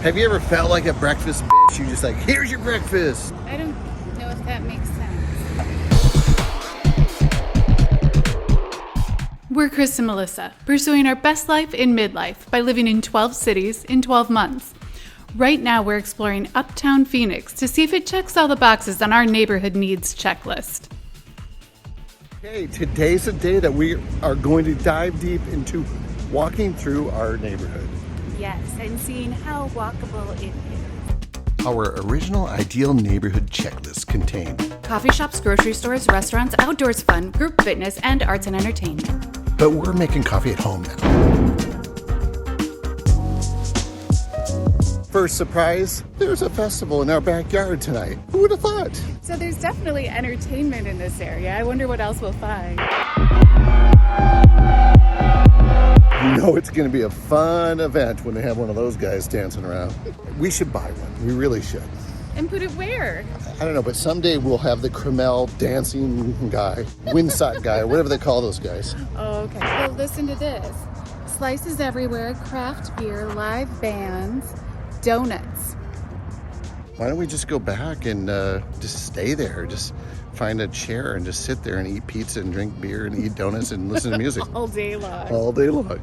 Have you ever felt like a breakfast bitch? You just like, here's your breakfast. I don't know if that makes sense. We're Chris and Melissa, pursuing our best life in midlife by living in 12 cities in 12 months. Right now, we're exploring Uptown Phoenix to see if it checks all the boxes on our neighborhood needs checklist. Okay, today's a day that we are going to dive deep into walking through our neighborhood. Yes, and seeing how walkable it is. Our original ideal neighborhood checklist contained Coffee shops, grocery stores, restaurants, outdoors fun, group fitness, and arts and entertainment. But we're making coffee at home now. First surprise, there's a festival in our backyard tonight. Who would have thought? So there's definitely entertainment in this area. I wonder what else we'll find. You know it's going to be a fun event when they have one of those guys dancing around. We should buy one. We really should. And put it where? I don't know, but someday we'll have the Kremel dancing guy, windsock guy, or whatever they call those guys. Oh, okay. Well, listen to this. Slices everywhere, craft beer, live bands, donuts. Why don't we just go back and just stay there? Just find a chair and just sit there and eat pizza and drink beer and eat donuts and listen to music. All day long. All day long.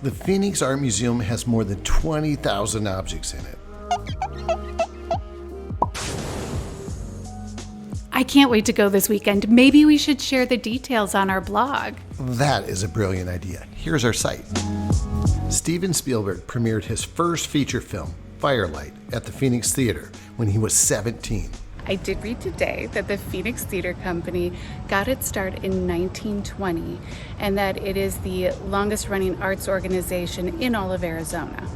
The Phoenix Art Museum has more than 20,000 objects in it. I can't wait to go this weekend. Maybe we should share the details on our blog. That is a brilliant idea. Here's our site. Steven Spielberg premiered his first feature film, Firelight, at the Phoenix Theater when he was 17. I did read today that the Phoenix Theater Company got its start in 1920 and that it is the longest running arts organization in all of Arizona.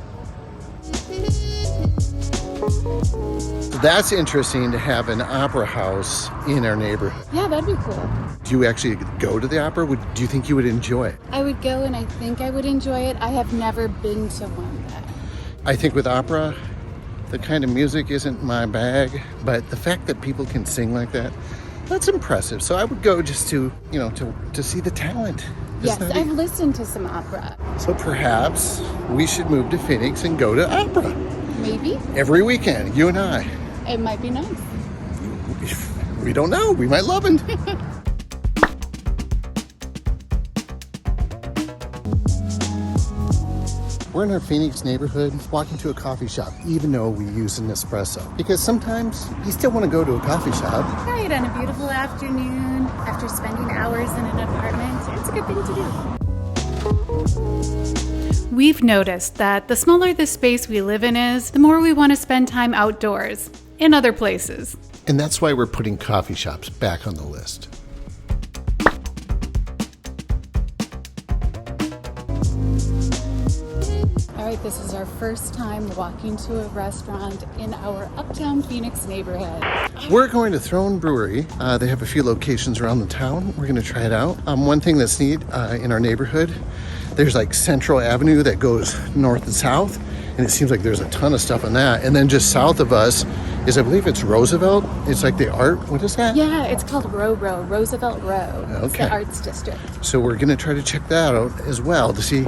That's interesting to have an opera house in our neighborhood. Yeah, that'd be cool. Do you actually go to the opera? Do you think you would enjoy it? I would go and I think I would enjoy it. I have never been to one though. I think with opera, the kind of music isn't my bag, but the fact that people can sing like that, that's impressive. So I would go just to see the talent. Yes, I've listened to some opera. So perhaps we should move to Phoenix and go to opera. Maybe. Every weekend, you and I. It might be nice. We don't know. We might love it. We're in our Phoenix neighborhood, walking to a coffee shop, even though we use an espresso. Because sometimes you still want to go to a coffee shop. Right, on a beautiful afternoon, after spending hours in an apartment, it's a good thing to do. We've noticed that the smaller the space we live in is, the more we want to spend time outdoors, in other places. And that's why we're putting coffee shops back on the list. All right, this is our first time walking to a restaurant in our Uptown Phoenix neighborhood. We're going to Throne Brewery. They have a few locations around the town. We're going to try it out. One thing that's neat in our neighborhood, there's like Central Avenue that goes north and south, and it seems like there's a ton of stuff on that. And then just south of us is, I believe it's Roosevelt. It's like the art. What is that? Yeah, it's called RoRo, Roosevelt Row. Okay. It's the arts district. So we're going to try to check that out as well to see,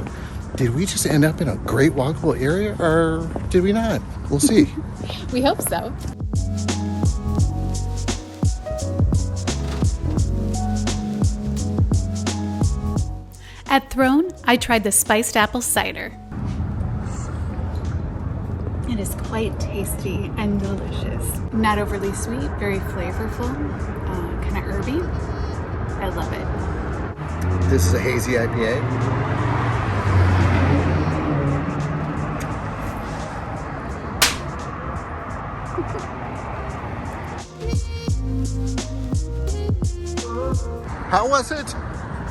did we just end up in a great walkable area or did we not? We'll see. We hope so. At Throne, I tried the spiced apple cider. It is quite tasty and delicious. Not overly sweet, very flavorful, kind of herby. I love it. This is a hazy IPA. How was it?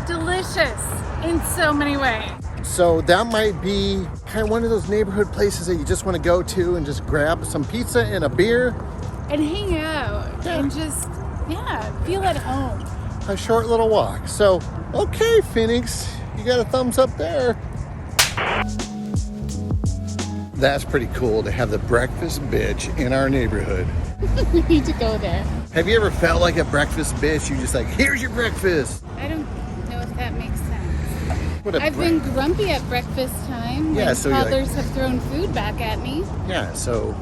Delicious in so many ways. So that might be kind of one of those neighborhood places that you just want to go to and just grab some pizza and a beer. And hang out and just, feel at home. A short little walk. So, okay, Phoenix, you got a thumbs up there. That's pretty cool to have the breakfast bitch in our neighborhood. We need to go there. Have you ever felt like a breakfast bitch? You just like, here's your breakfast. I don't know if that makes sense. What a I've been grumpy at breakfast time. time. Yeah, when so you're like- toddlers have thrown food back at me. Yeah, so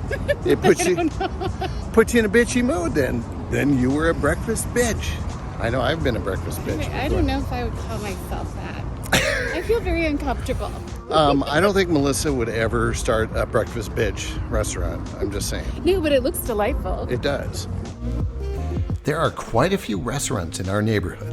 it puts you in a bitchy mood then. Then you were a breakfast bitch. I know I've been a breakfast bitch. I don't know if I would call myself that. I feel very uncomfortable. I don't think Melissa would ever start a breakfast bitch restaurant. I'm just saying. No, but it looks delightful. It does. There are quite a few restaurants in our neighborhood.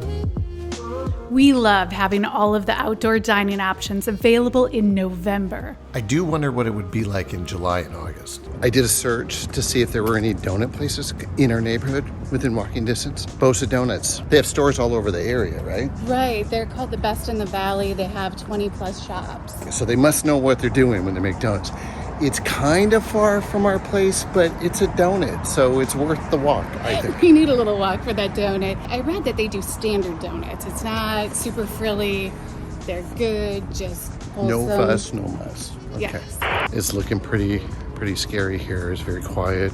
We love having all of the outdoor dining options available in November. I do wonder what it would be like in July and August. I did a search to see if there were any donut places in our neighborhood within walking distance. Bosa Donuts. They have stores all over the area, right? Right, they're called the Best in the Valley. They have 20 plus shops. So they must know what they're doing when they make donuts. It's kind of far from our place, but it's a donut, so it's worth the walk, I think. We need a little walk for that donut. I read that they do standard donuts. It's not super frilly. They're good, just wholesome. No fuss, no muss. Okay. Yes. It's looking pretty scary here. It's very quiet.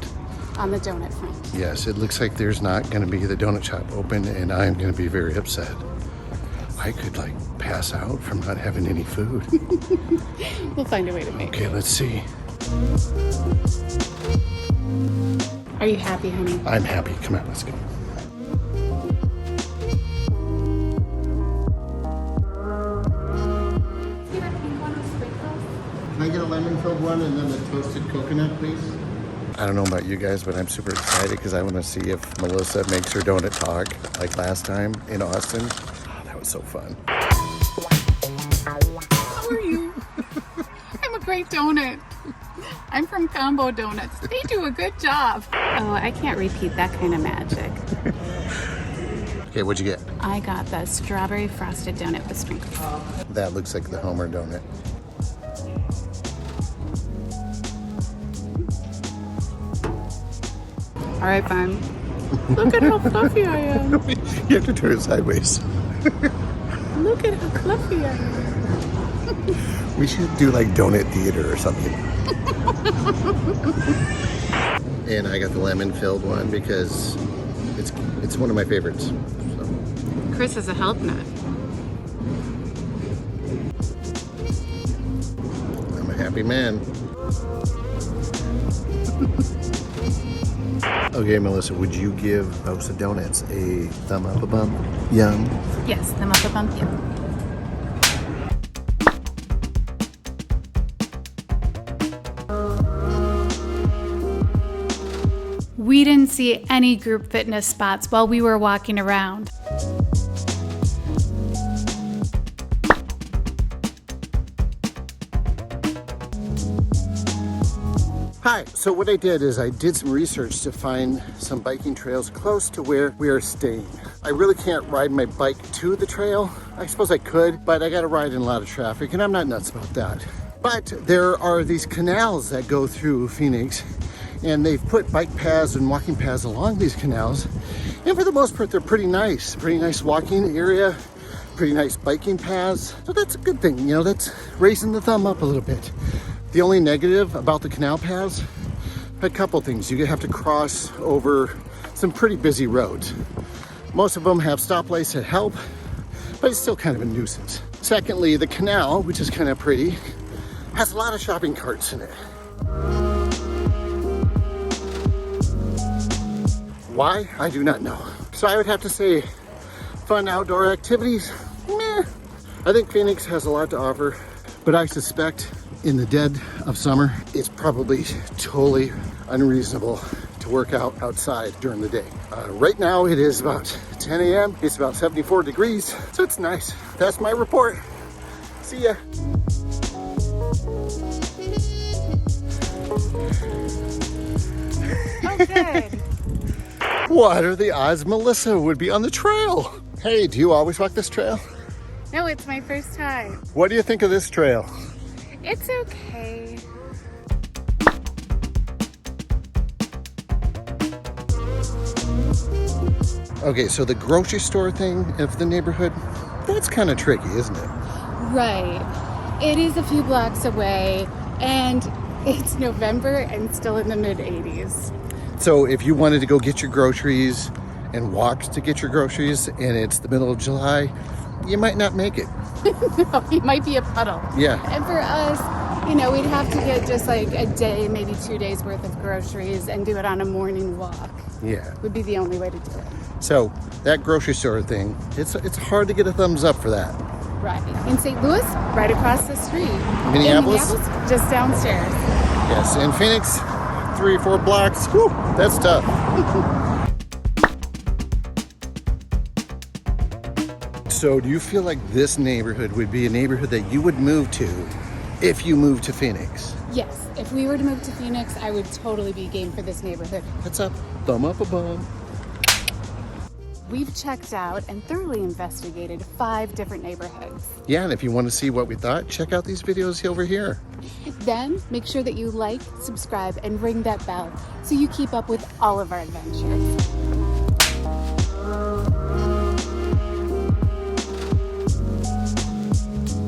On the donut front. Yes, it looks like there's not going to be the donut shop open, and I'm going to be very upset. I could pass out from not having any food. We'll find a way to make Okay, it. let's see. Are you happy, honey? I'm happy. Come on, let's go. Can I get a lemon-filled one and then the toasted coconut, please? I don't know about you guys, but I'm super excited because I want to see if Melissa makes her donut talk like last time in Austin. Oh, that was so fun. How are you? I'm a great donut. I'm from Combo Donuts. They do a good job. Oh, I can't repeat that kind of magic. Okay, what'd you get? I got the strawberry frosted donut with sprinkles. That looks like the Homer donut. All right, fine. Look at how fluffy I am. You have to turn it sideways. Look at how fluffy I am. We should do donut theater or something. And I got the lemon-filled one because it's one of my favorites. So. Chris is a health nut. I'm a happy man. Okay, Melissa, would you give Bosa Donuts a thumb up, a bump? Yum. Yes, the muffin bump, yeah. We didn't see any group fitness spots while we were walking around. Hi, so what I did is I did some research to find some biking trails close to where we are staying. I really can't ride my bike to the trail. I suppose I could, but I gotta ride in a lot of traffic and I'm not nuts about that. But there are these canals that go through Phoenix and they've put bike paths and walking paths along these canals. And for the most part, they're pretty nice walking area, pretty nice biking paths. So that's a good thing, that's raising the thumb up a little bit. The only negative about the canal paths, a couple things. You have to cross over some pretty busy roads. Most of them have stoplights that help, but it's still kind of a nuisance. Secondly, the canal, which is kind of pretty, has a lot of shopping carts in it. Why? I do not know. So I would have to say fun outdoor activities, meh. I think Phoenix has a lot to offer, but I suspect in the dead of summer, it's probably totally unreasonable to work out outside during the day. Right now it is about 10 a.m. It's about 74 degrees, so it's nice. That's my report. See ya. Oh, good. What are the odds Melissa would be on the trail? Hey, do you always walk this trail? No, it's my first time. What do you think of this trail? It's okay. Okay, so the grocery store thing of the neighborhood, that's kind of tricky, isn't it? Right. It is a few blocks away, and it's November and still in the mid-80s. So if you wanted to go get your groceries and walk to get your groceries and it's the middle of July, you might not make it. No, it might be a puddle. Yeah. And for us, you know, we'd have to get just like a day, maybe 2 days worth of groceries and do it on a morning walk. Yeah. Would be the only way to do it. So that grocery store thing, it's hard to get a thumbs up for that. Right. In St. Louis, right across the street. Minneapolis? In Minneapolis, just downstairs. Yes. In Phoenix, 3 or 4 blocks. Whew, that's tough. So do you feel like this neighborhood would be a neighborhood that you would move to if you moved to Phoenix? Yes. If we were to move to Phoenix, I would totally be game for this neighborhood. That's up. Thumb up, a bum. We've checked out and thoroughly investigated 5 different neighborhoods. Yeah, and if you want to see what we thought, check out these videos over here. Then make sure that you like, subscribe, and ring that bell so you keep up with all of our adventures.